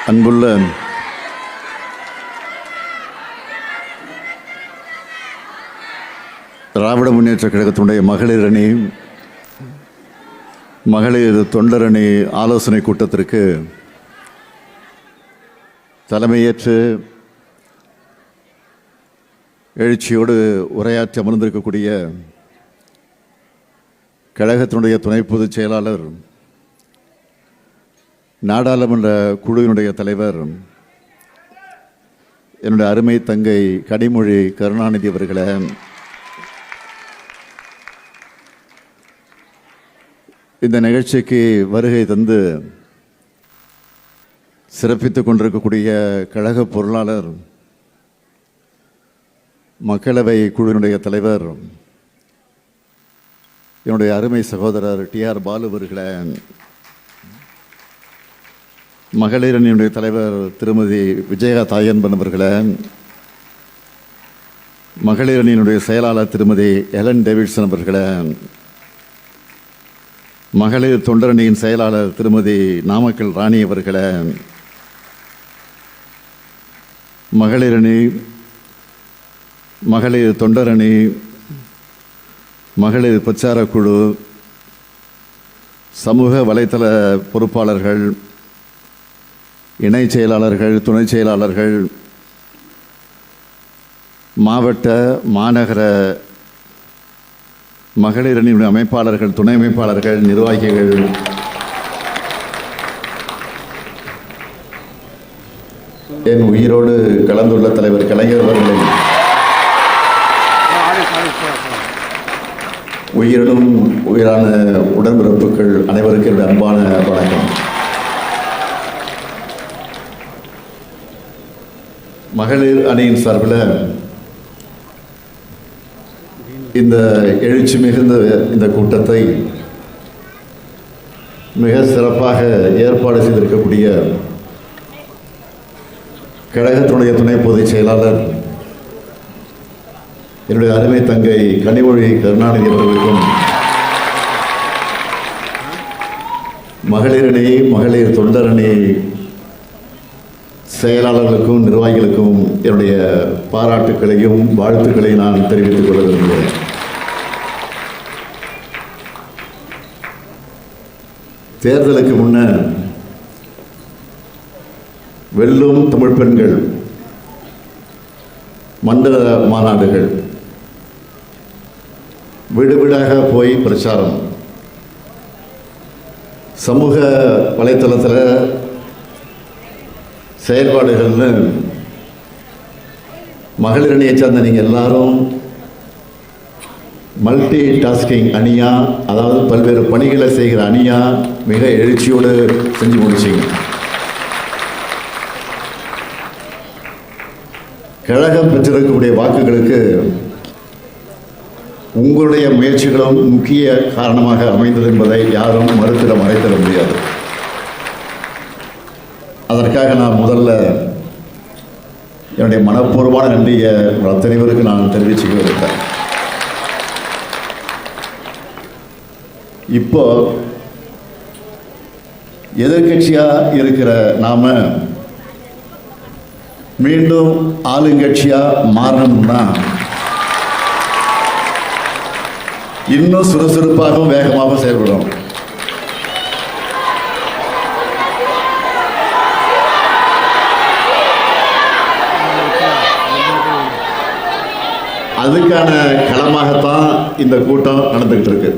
அன்புள்ள திராவிட முன்னேற்ற கழகத்தினுடைய மகளிர் அணி, மகளிர் தொண்டரணி ஆலோசனை கூட்டத்திற்கு தலைமையேற்று எழுச்சியோடு உரையாற்றி அமர்ந்திருக்கக்கூடிய கழகத்தினுடைய துணை பொதுச் செயலாளர், நாடாளுமன்ற குழுவினுடைய தலைவர், என்னுடைய அருமை தங்கை கனிமொழி கருணாநிதி அவர்களே, இந்த நிகழ்ச்சிக்கு வருகை தந்து சிறப்பித்துக் கொண்டிருக்கக்கூடிய கழக பொருளாளர், மக்களவை குழுவினுடைய தலைவர், என்னுடைய அருமை சகோதரர் டிஆர் பாலு அவர்களே, மகளிர் அணியினுடைய தலைவர் திருமதி விஜயா தாயன்பன் அவர்களே, மகளிர் அணியினுடைய செயலாளர் திருமதி எலன் டேவிட்சன் அவர்களே, மகளிர் தொண்டரணியின் செயலாளர் திருமதி நாமக்கல் ராணி அவர்களே, மகளிர் அணி, மகளிர் தொண்டரணி, மகளிர் பிரச்சார குழு, சமூக வலைத்தள பொறுப்பாளர்கள், இணை செயலாளர்கள், துணை செயலாளர்கள், மாவட்ட மாநகர மகளிர் அணியினுடைய அமைப்பாளர்கள், துணை அமைப்பாளர்கள், நிர்வாகிகள், என் உயிரோடு கலந்துள்ள தலைவர் கலைஞர் அவர்களை உயிரினும் உயிரான உடன்பிறப்புகள் அனைவருக்கும் என்னுடைய அன்பான வணக்கம். மகளிர் அணியின் சார்பில் இந்த எழுச்சி மிகுந்த இந்த கூட்டத்தை மிக சிறப்பாக ஏற்பாடு செய்திருக்கக்கூடிய கழகத்தினுடைய துணை பொதுச் செயலாளர், என்னுடைய அருமை தங்கை கனிமொழி கருணாநிதி அவர்களுக்கும், மகளிர் அணி, மகளிர் தொண்டரணி செயலாளர்களுக்கும் நிர்வாகிகளுக்கும் என்னுடைய பாராட்டுக்களையும் வாழ்த்துக்களையும் நான் தெரிவித்துக் கொள்ள விரும்புகிறேன். தேர்தலுக்கு முன்னர் வெல்லும் தமிழ் பெண்கள் மண்டல மாநாடுகள், வீடு வீடாக போய் பிரச்சாரம், சமூக வலைத்தளத்தில் செயல்பாடுகள்னு மகளிர் அணியை சார்ந்த நீங்கள் எல்லாரும் மல்டி டாஸ்கிங் அணியா, அதாவது பல்வேறு பணிகளை செய்கிற அணியா மிக எழுச்சியோடு செஞ்சு முடிச்சிங்க. கழகம் பெற்றிருக்கக்கூடிய வாக்குகளுக்கு உங்களுடைய முயற்சிகளும் முக்கிய காரணமாக அமைந்தது என்பதை யாரும் மறைத்திட முடியாது. அதற்காக நான் முதல்ல என்னுடைய மனப்பூர்வமான நன்றியை அத்தனை பேருக்கு நான் தெரிவிச்சுக்க விரும்புகிறேன். இப்போ எதிர்கட்சியாக இருக்கிற நாம மீண்டும் ஆளுங்கட்சியாக மாறணும்னா இன்னும் சுறுசுறுப்பாகவும் வேகமாகவும் செயல்படும். அதுக்கான களமாகத்தான் இந்த கூட்டம் நடந்துகிட்டு இருக்கு.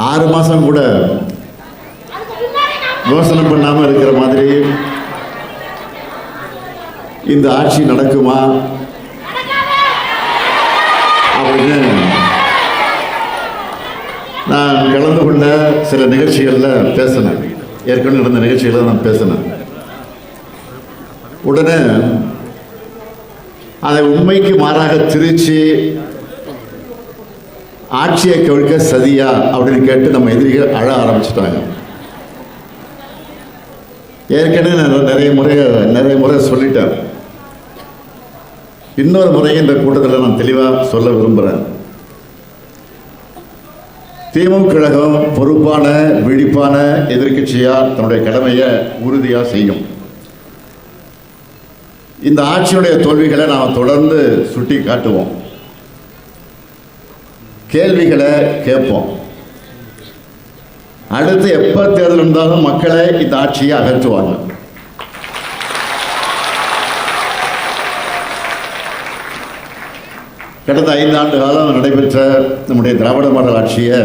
6 மாதம் கூட விமர்சனம் பண்ணாமல் இருக்கிற மாதிரி இந்த ஆட்சி நடக்குமா அப்படின்னு நான் கலந்து கொண்ட சில நிகழ்ச்சிகளில் பேசினேன். ஏற்கனவே நடந்த நிகழ்ச்சிகளில் நான் பேசினேன். உடனே அதை உண்மைக்கு மாறாக திருச்சி ஆட்சியை கவிழ்க்க சதியா அப்படின்னு கேட்டு நம்ம எதிரிகள் அழ ஆரம்பிச்சிட்டாங்க. ஏற்கனவே நான் நிறைய முறை சொல்லிட்டேன். இன்னொரு முறையும் இந்த கூட்டத்தில் நான் தெளிவாக சொல்ல விரும்புகிறேன். திமுக கழகம் பொறுப்பான விழிப்பான எதிர்க்கட்சியாக தன்னுடைய கடமையை உறுதியாக செய்யும். இந்த ஆட்சியுடைய தோல்விகளை நாம் தொடர்ந்து சுட்டி காட்டுவோம், கேள்விகளை கேட்போம். அடுத்து எப்போ தேர்தல் இருந்தாலும் மக்களை இந்த ஆட்சியை அகற்றுவாங்க. கடந்த 5 ஆண்டு காலம் நடைபெற்ற நம்முடைய திராவிட மாடல் ஆட்சியை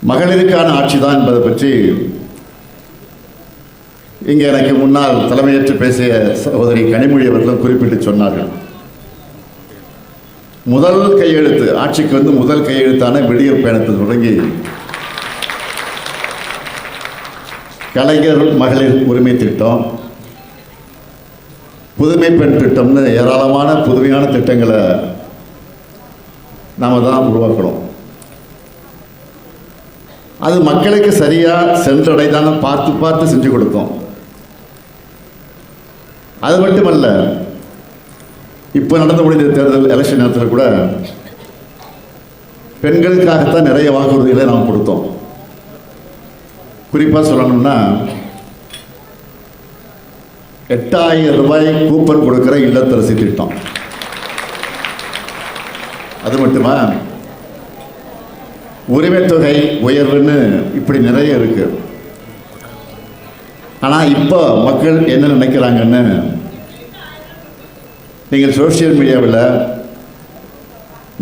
மகளிருக்கான ஆட்சி தான் என்பதை பற்றி இங்கே எனக்கு முன்னால் தலைமையேற்று பேசிய சகோதரி கனிமொழி அவர்களும் குறிப்பிட்டு சொன்னார்கள். முதல் கையெழுத்து ஆட்சிக்கு முதல் கையெழுத்தான விடியல் பயணத்தை தொடங்கி கலைஞர் மகளிர் உரிமை திட்டம், புதுமை பெண் திட்டம்னு ஏராளமான புதுமையான திட்டங்களை நாம் தான் உருவாக்கணும். அது மக்களுக்கு சரியாக சென்றடைதான பார்த்து பார்த்து செஞ்சு கொடுத்தோம். அது மட்டுமல்ல, இப்போ நடந்து முடிந்த தேர்தல் எலெக்ஷன் நேரத்தில் கூட பெண்களுக்காகத்தான் நிறைய வாக்குறுதிகளை நாம் கொடுத்தோம். குறிப்பாக சொல்லணும்னா 8000 ரூபாய் கூப்பன் கொடுக்கிற இல்லத்தரசி திட்டம். அது மட்டுமா, உரிமை தொகை உயர்வுன்னு இப்படி நிறைய இருக்கு. ஆனால் இப்போ மக்கள் என்ன நினைக்கிறாங்கன்னு நீங்கள் சோசியல் மீடியாவில்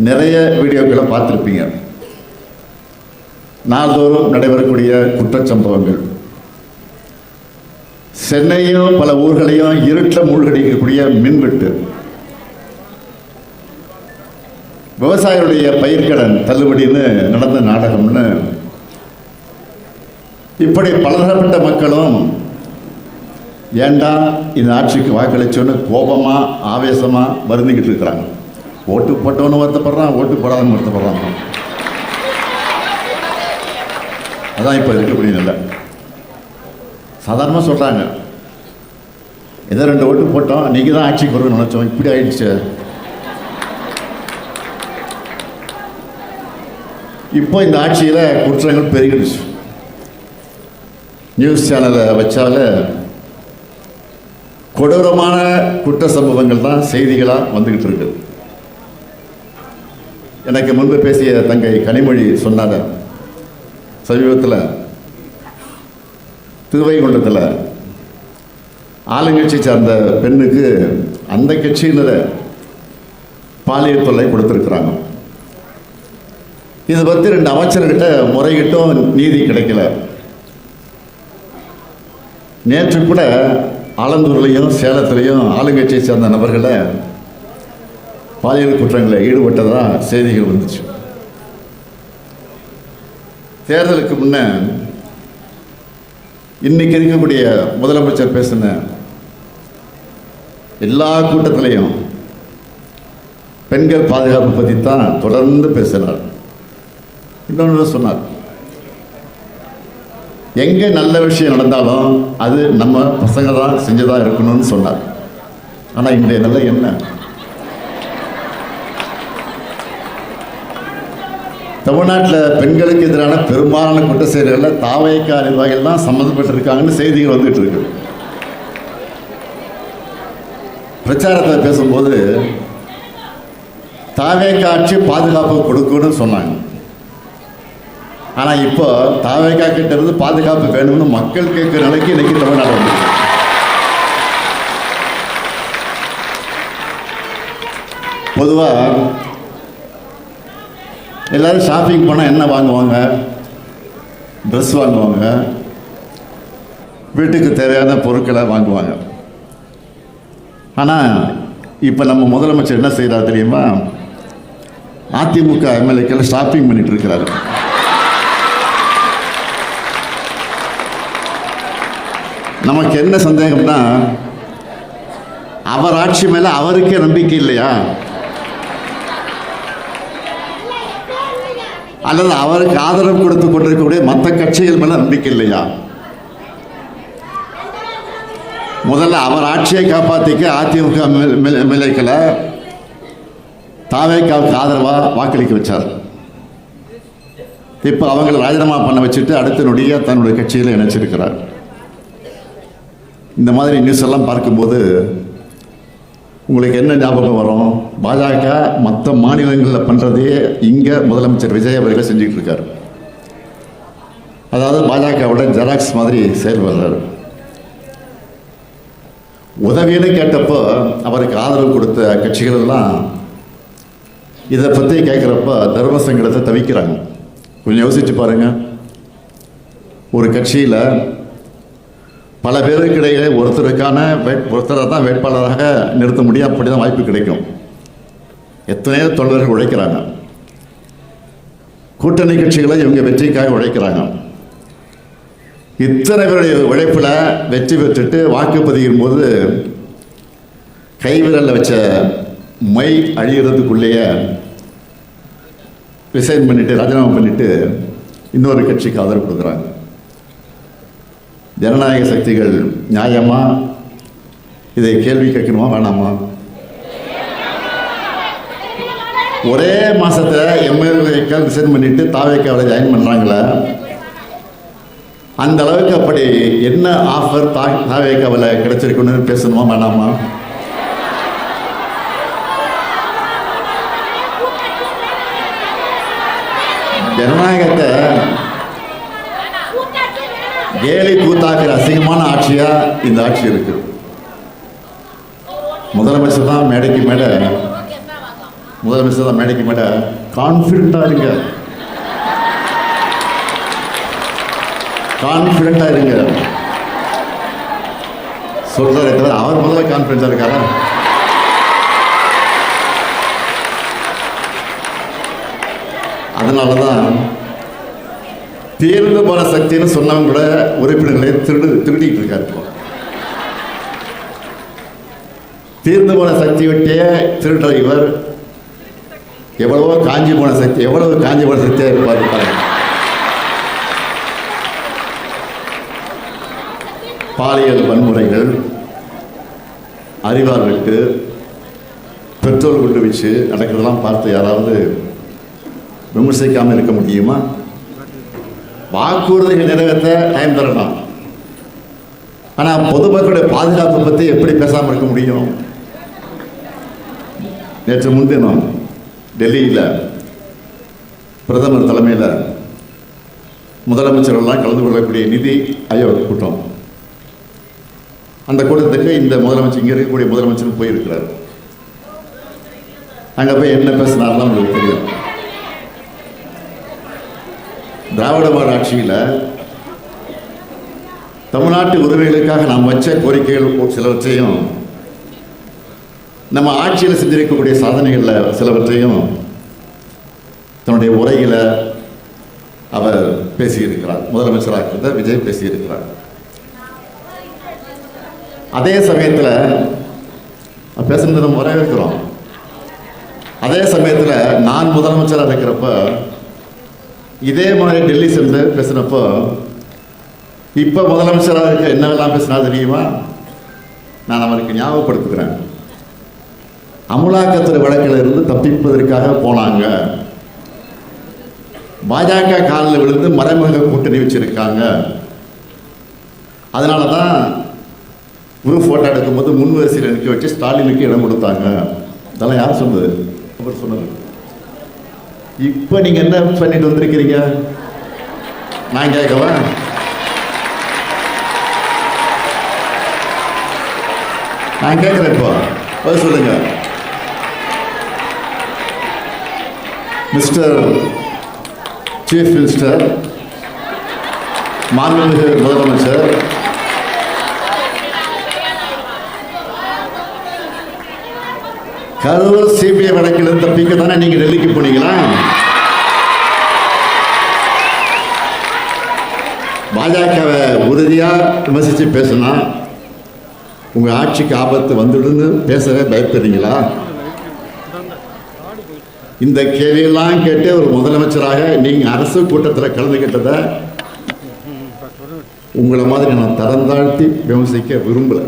நிறைய வீடியோக்களை பார்த்துருப்பீங்க. நாள்தோறும் நடைபெறக்கூடிய குற்றச்சம்பவங்கள், சென்னையும் பல ஊர்களையும் இருட்டில் மூழ்கடிக்கக்கூடிய மின்வெட்டு, விவசாயிகளுடைய பயிர்க்கடன் தள்ளுபடின்னு நடந்த நாடகம்னு இப்படி பலதரப்பட்ட மக்களும் ஏண்டா இந்த ஆட்சிக்கு வாக்களிச்சோன்னு கோபமாக ஆவேசமாக வருந்திக்கிட்டு இருக்கிறாங்க. ஓட்டு போட்டவனு வருத்தப்படுறான், ஓட்டு போடாதவனு வருத்தப்படுறான். அதான் இப்போ இருக்கக்கூடிய நிலை. சாதாரணமாக சொல்கிறாங்க, ஏதோ 2 ஓட்டு போட்டோம், நீங்கள் தான் ஆட்சிக்கு வரும்னு நினச்சோம், இப்படி ஆயிடுச்சு. இப்போ இந்த ஆட்சியில் குற்றங்கள் பெருகிடுச்சு. நியூஸ் சேனலை வச்சால கொடூரமான குற்ற சம்பவங்கள் தான் செய்திகளாக வந்துக்கிட்டு இருக்கு. எனக்கு முன்பு பேசிய தங்கை கனிமொழி சொன்னார், சமீபத்தில் திருவைகுண்டத்தில் ஆளுங்கட்சி சார்ந்த பெண்ணுக்கு அந்த கட்சியினரை பாலியல் தொல்லை கொடுத்துருக்குறாங்க. இதை பற்றி 2 அமைச்சர்கிட்ட முறையிட்டும் நீதி கிடைக்கல. நேற்று கூட ஆலந்தூர்லையும் சேலத்திலையும் ஆளுங்கட்சியை சேர்ந்த நபர்களை பாலியல் குற்றங்களில் ஈடுபட்டதாக செய்திகள் வந்துச்சு. தேர்தலுக்கு முன்ன இன்னைக்கு இருக்கக்கூடிய முதலமைச்சர் பேசின எல்லா கூட்டத்திலையும் பெண்கள் பாதுகாப்பு பற்றி தான் தொடர்ந்து பேசினார். இன்னொன்று சொன்னார், எங்கே நல்ல விஷயம் நடந்தாலும் அது நம்ம பசங்க தான் செஞ்சதாக இருக்கணும்னு சொன்னார். ஆனால் இன்றைய நிலை என்ன? தமிழ்நாட்டில் பெண்களுக்கு எதிரான பெரும்பாலான குற்ற செயல்களில் தாவேக்கா நிர்வாகிகள் தான் சம்மந்தப்பட்டிருக்காங்கன்னு செய்திகள் வந்துட்டு இருக்கு. பிரச்சாரத்தை பேசும்போது தாவேக்கா ஆட்சி பாதுகாப்பு கொடுக்குன்னு சொன்னாங்க. ஆனால் இப்போ தாவேக்கா கிட்ட இருந்து பாதுகாப்பு வேணும்னு மக்கள் கேட்குற நிலைக்கு இன்னைக்கு தமிழ்நாடு வந்து. பொதுவாக எல்லாரும் ஷாப்பிங் போனால் என்ன வாங்குவாங்க? ட்ரெஸ் வாங்குவாங்க, வீட்டுக்கு தேவையான பொருட்களை வாங்குவாங்க. ஆனால் இப்போ நம்ம முதலமைச்சர் என்ன செய்கிறார் தெரியுமா? அதிமுக எம்எல்ஏக்கள் ஷாப்பிங் பண்ணிட்டு இருக்கிறாரு. நமக்கு என்ன சந்தேகம்னா, அவர் ஆட்சி மேலே அவருக்கே நம்பிக்கை இல்லையா? அல்லது அவருக்கு ஆதரவு கொடுத்து கொண்டிருக்கக்கூடிய மற்ற கட்சிகள் மேலே நம்பிக்கை இல்லையா? முதல்ல அவர் ஆட்சியை காப்பாற்றிக்க அதிமுக எம்எல்ஏக்களை தாவேக்காவுக்கு ஆதரவாக வாக்களிக்க வச்சார். இப்போ அவங்களை ராஜினாமா பண்ண வச்சுட்டு அடுத்த நொடியாக தன்னுடைய கட்சியில் இணைச்சிருக்கிறார். இந்த மாதிரி நியூஸ் எல்லாம் பார்க்கும்போது உங்களுக்கு என்ன ஞாபகம் வரும்? பாஜக மற்ற மாநிலங்களில் பண்ணுறதே இங்கே முதலமைச்சர் விஜய் அவர்கள் செஞ்சுக்கிட்டு இருக்கார். அதாவது பாஜகவோட ஜெராக்ஸ் மாதிரி செயல்படுறார். உதவின்னு கேட்டப்போ அவருக்கு ஆதரவு கொடுத்த கட்சிகள் எல்லாம் இதை பற்றி கேட்குறப்ப தர்ம சங்கடத்தை தவிக்கிறாங்க. கொஞ்சம் யோசிச்சு பாருங்க. ஒரு கட்சியில் பல பேருக்கு இடையே ஒருத்தரை தான் வேட்பாளராக நிறுத்த முடியும். அப்படி தான் வாய்ப்பு கிடைக்கும். எத்தனையோ தொண்டர்கள் உழைக்கிறாங்க. கூட்டணி கட்சிகளை இவங்க வெற்றிக்காக உழைக்கிறாங்க. இத்தனை பேருடைய உழைப்பில் வெற்றி பெற்றுட்டு வாக்குப்பதிவின் போது கைவிரலில் வச்ச மை அழிகிறதுக்குள்ளேயே ரிசைன் பண்ணிட்டு ராஜினாமா பண்ணிட்டு இன்னொரு கட்சிக்கு ஆதரவு கொடுக்குறாங்க. ஜனநாயக சக்திகள் நியாயமா இதை கேள்வி கேட்கணுமா வேணாமா? ஒரே மாசத்துல எம்எல்ஏக்கள் ரிசைன் பண்ணிட்டு தாவேக்காவில் ஜாயின் பண்றாங்களே, அந்த அளவுக்கு அப்படி என்ன ஆஃபர் தாவேக்காவில் கிடைச்சிருக்குன்னு பேசணுமா வேணாமா? ஜனநாயகத்தை கேலி கூத்தாக்குற அசிங்கமான ஆட்சியா இந்த ஆட்சி இருக்கு. முதலமைச்சர் தான் மேடைக்கு மேடை கான்ஃபிடண்டா இருங்க, சொல்றாரு. தவிர அவர் முதல்ல கான்ஃபிடன்ஸா இருக்காரா? அதனாலதான் தேர்ந்து போன சக்தின்னு சொன்னவங்க கூட உறுப்பினர்களை திருடிட்டு இருக்காரு. தீர்ந்து போன சக்தி விட்டே திருடுற இவர் எவ்வளவு காஞ்சி போன சக்தியா இருப்பார். பாலியல் வன்முறைகள், அறிவால் வெட்டு, பெட்ரோல் குண்டு வச்சு நடக்கிறதெல்லாம் பார்த்து யாராவது விமர்சிக்காமல் இருக்க முடியுமா? வாக்குறுதிகள் நிறைவேற்ற டைம் தரணும். ஆனால் பொதுமக்களுடைய பாதுகாப்பை பற்றி எப்படி பேசாமல் இருக்க முடியும்? நேற்று முன்தினம் டெல்லியில் பிரதமர் தலைமையில் முதலமைச்சர்கள்லாம் கலந்து கொள்ளக்கூடிய நிதி ஆயோக் கூட்டம். அந்த கூட்டத்துக்கு இந்த முதலமைச்சர், இங்கே இருக்கக்கூடிய முதலமைச்சர் போயிருக்கிறார். அங்கே போய் என்ன பேசினார்லாம் உங்களுக்கு தெரியும். திராவிட மாடல் ஆட்சியில் தமிழ்நாட்டு உரிமைகளுக்காக நாம் வச்ச கோரிக்கைகள் சிலவற்றையும், நம்ம ஆட்சியில் செஞ்சிருக்கக்கூடிய சாதனைகளில் சிலவற்றையும் தன்னுடைய உரையில் அவர் பேசியிருக்கிறார். முதலமைச்சராக இருந்த விஜய் பேசியிருக்கிறார். அதே சமயத்தில் பேசுனது நம்ம வரவேற்கிறோம். அதே சமயத்தில் நான் முதலமைச்சராக இருக்கிறப்ப இதே மாதிரி டெல்லி சென்று பேசினப்போ இப்போ முதலமைச்சராக இருக்க என்னவெல்லாம் பேசினா தெரியுமா? நான் அவருக்கு ஞாபகப்படுத்துகிறேன். அமலாக்கத்துறை வழக்கில் இருந்து தப்பிப்பதற்காக போனாங்க. பாஜக காலில் விழுந்து மறைமுக கூட்டணி வச்சிருக்காங்க. அதனால தான் குரூப் ஃபோட்டோ எடுக்கும்போது முன் வரிசையில் நிற்க வச்சு ஸ்டாலினுக்கு இடம் கொடுத்தாங்க. இதெல்லாம் யார் சொன்னது? அவர் சொன்னது. இப்போ நீங்கள் என்ன பண்ணிட்டு வந்திருக்கிறீங்க? நான் கேட்கவா? நான் கேட்குறேன். இப்போ பதில் சொல்லுங்க. மிஸ்டர் சீஃப் மினிஸ்டர், மாண்புமிகு முதலமைச்சர், கரூர் சிபிஐ வழக்கில் தப்பிக்க தானே நீங்க டெல்லிக்கு போனீங்களா? பாஜகவை உறுதியா விமர்சிச்சு பேசினா உங்க ஆட்சிக்கு ஆபத்து வந்துடுன்னு பேசவே பயப்படுறீங்களா? இந்த கேள்வியெல்லாம் கேட்டு ஒரு முதலமைச்சராக நீங்க அரசு கூட்டத்தில் கலந்துக்கிட்டதை உங்களை மாதிரி நான் தரம் தாழ்த்தி விமர்சிக்க விரும்பல.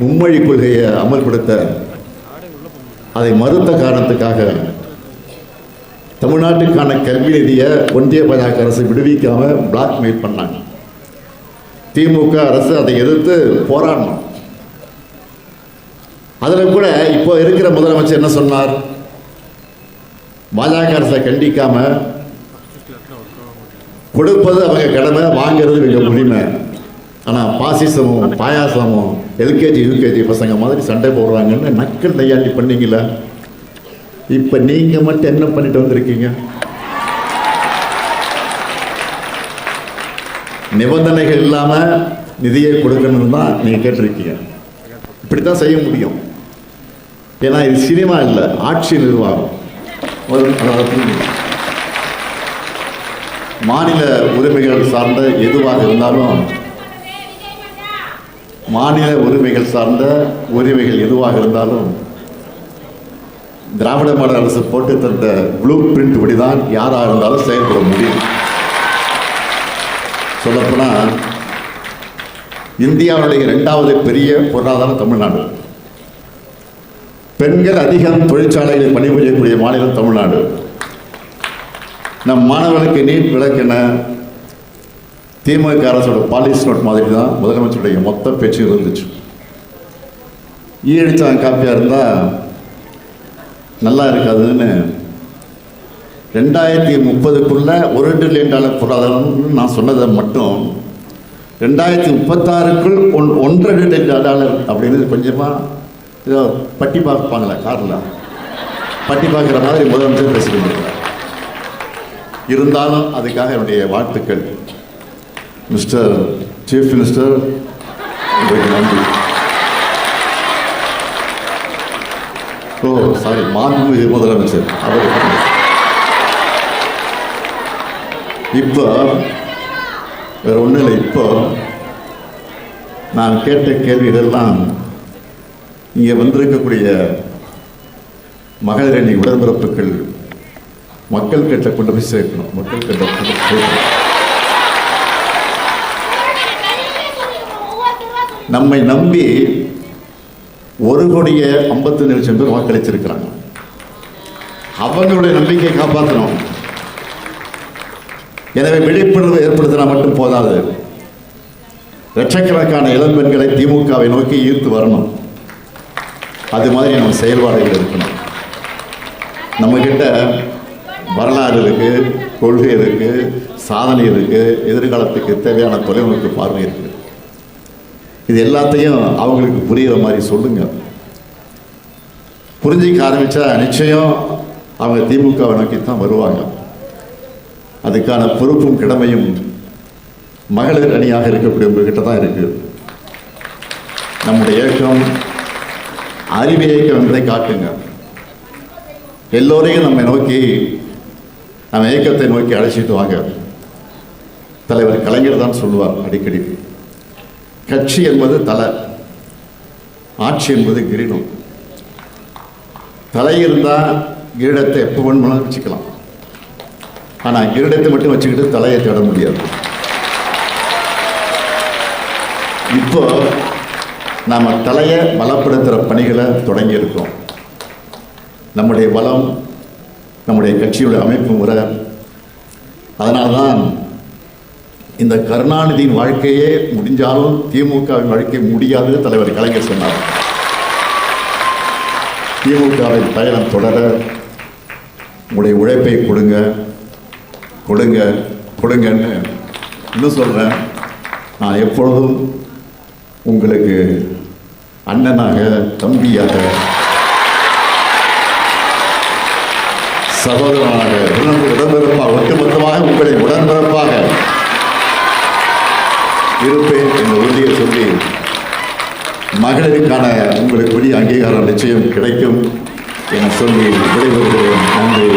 மும்மொழி கொள்கையை அமல்படுத்த அதை மறுத்த காரணத்துக்காக தமிழ்நாட்டுக்கான கல்வி நிதியை ஒன்றிய பாஜக அரசு விடுவிக்காம பிளாக்மெயில் பண்ணாங்க. திமுக அரசு அதை எதிர்த்து போராடணும். அதில் கூட இப்போ இருக்கிற முதலமைச்சர் என்ன சொன்னார்? பாஜக அரசை கண்டிக்காம கொடுப்பது அவங்க கடமை, வாங்கிறது இவங்க உரிமை. ஆனால் பாசிசமும் பாயாசமும் எல்கேஜி யூகேஜி பசங்க மாதிரி சண்டை போடுறாங்கன்னு நக்கல் நையாண்டி பண்ணீங்கள. இப்போ நீங்கள் மட்டும் என்ன பண்ணிட்டு வந்திருக்கீங்க? நிபந்தனைகள் இல்லாமல் நிதியை கொடுக்கணும்னு தான் நீங்கள் கேட்டிருக்கீங்க. இப்படி தான் செய்ய முடியும். ஏன்னா இது சினிமா இல்லை, ஆட்சி நிர்வாகம். மாநில உரிமைகள் சார்ந்த எதுவாக இருந்தாலும், மாநில உரிமைகள் சார்ந்த உரிமைகள் எதுவாக இருந்தாலும் திராவிட மாடல் அரசு போட்டு தந்த ப்ளூ பிரிண்ட் படிதான் யாராக இருந்தாலும் செயல்பட முடியும். சொல்லப்போனால் இந்தியாவுடைய 2வது பெரிய பொருளாதாரம் தமிழ்நாடு. பெண்கள் அதிகம் தொழிற்சாலைகளில் பணிபுரியக்கூடிய மாநிலம் தமிழ்நாடு. நம் மாணவர்களுக்கு நீட் விலக்கென திமுக அரசோட பாலிசி நோட் மாதிரி தான் முதலமைச்சருடைய மொத்த பேச்சு இருந்துச்சு. ஈழச்சாங்க காப்பியாக இருந்தால் நல்லா இருக்காதுன்னு 2030க்குள்ள $1 டிரில்லியன் பொருளாதாரம்னு நான் சொன்னதை மட்டும் 2036க்குள் $1.5 டிரில்லியன் அப்படின்னு கொஞ்சமாக ஏதோ பட்டி பார்ப்பாங்களே காரில் பட்டி பார்க்குற மாதிரி முதலமைச்சர் பேசிக்கிட்டு இருந்தாலும் அதுக்காக என்னுடைய வாழ்த்துக்கள். மிஸ்டர் சீஃப் மினிஸ்டர், உங்களுக்கு நன்றி. சாரி, மாண்புமிகு முதலமைச்சர் அவருக்கு. இப்போ வேற ஒன்றும் இல்லை. இப்போ நான் கேட்ட கேள்விகளெல்லாம் இங்கே வந்திருக்கக்கூடிய மகளிர் அணி உடன்பிறப்புகள் மக்கள் கிட்ட கொண்டு போய் சேர்க்கணும். மக்கள் கிட்ட கொண்டு போய் சேர்க்கணும். நம்மை நம்பி 1,52,00,000 பேர் வாக்களிச்சிருக்கிறாங்க. அவங்களுடைய நம்பிக்கையை காப்பாற்றணும். எனவே விழிப்புணர்வு ஏற்படுத்தினா மட்டும் போதாது. லட்சக்கணக்கான இளம்பெண்களை திமுகவை நோக்கி ஈர்த்து வரணும். அது மாதிரி நம்ம செயல்பாடுகள் இருக்கணும். நம்மக்கிட்ட வரலாறு இருக்கு, கொள்கை இருக்கு, சாதனை இருக்கு, எதிர்காலத்துக்கு தேவையான தொலைநோக்கு பார்வை இருக்கு. இது எல்லாத்தையும் அவங்களுக்கு புரிகிற மாதிரி சொல்லுங்க. புரிஞ்சிக்க ஆரம்பித்தா நிச்சயம் அவங்க திமுகவை நோக்கி தான் வருவாங்க. அதுக்கான பொறுப்பும் கடமையும் மகளிர் அணியாக இருக்கக்கூடிய உங்ககிட்ட தான் இருக்கு. நம்முடைய இயக்கம் அறிவு இயக்கம் என்பதை காட்டுங்க. எல்லோரையும் நம்ம நோக்கி, நம்ம இயக்கத்தை நோக்கி அழைச்சிட்டு வாங்க. தலைவர் கலைஞர் தான் சொல்லுவார் அடிக்கடி, கட்சி என்பது தலை, ஆட்சி என்பது கிரீடம். தலை இருந்தால் கிரீடத்தை எப்போ வேணுமாலும் வச்சுக்கலாம். ஆனால் கிரீடத்தை மட்டும் வச்சுக்கிட்டு தலையை தேட முடியாது. இப்போ நாம் தலையை பலப்படுத்துகிற பணிகளை தொடங்கியிருக்கோம். நம்முடைய பலம் நம்முடைய கட்சியுடைய அமைப்பு முறை. அதனால்தான் இந்த கருணாநிதியின் வாழ்க்கையே முடிஞ்சாலும் திமுகவின் வாழ்க்கை முடியாது தலைவர் கலைஞர் சொன்னார். திமுகவின் பயணம் தொடர உங்களுடைய உழைப்பை கொடுங்க கொடுங்க கொடுங்கன்னு இன்னும் சொல்கிறேன். நான் எப்பொழுதும் உங்களுக்கு அண்ணனாக, தம்பியாக, சகோதரனாக, உடன்பிறப்பாக, ஒட்டுமொத்தமாக உங்களை உடன்பிறப்பாக இருப்பேன் என்ற உறுதியை சொல்லி, மகளிருக்கான உங்களுக்கு உரிய அங்கீகாரம் நிச்சயம் கிடைக்கும் என சொல்லி விடைபெறுகிறேன். நன்றி.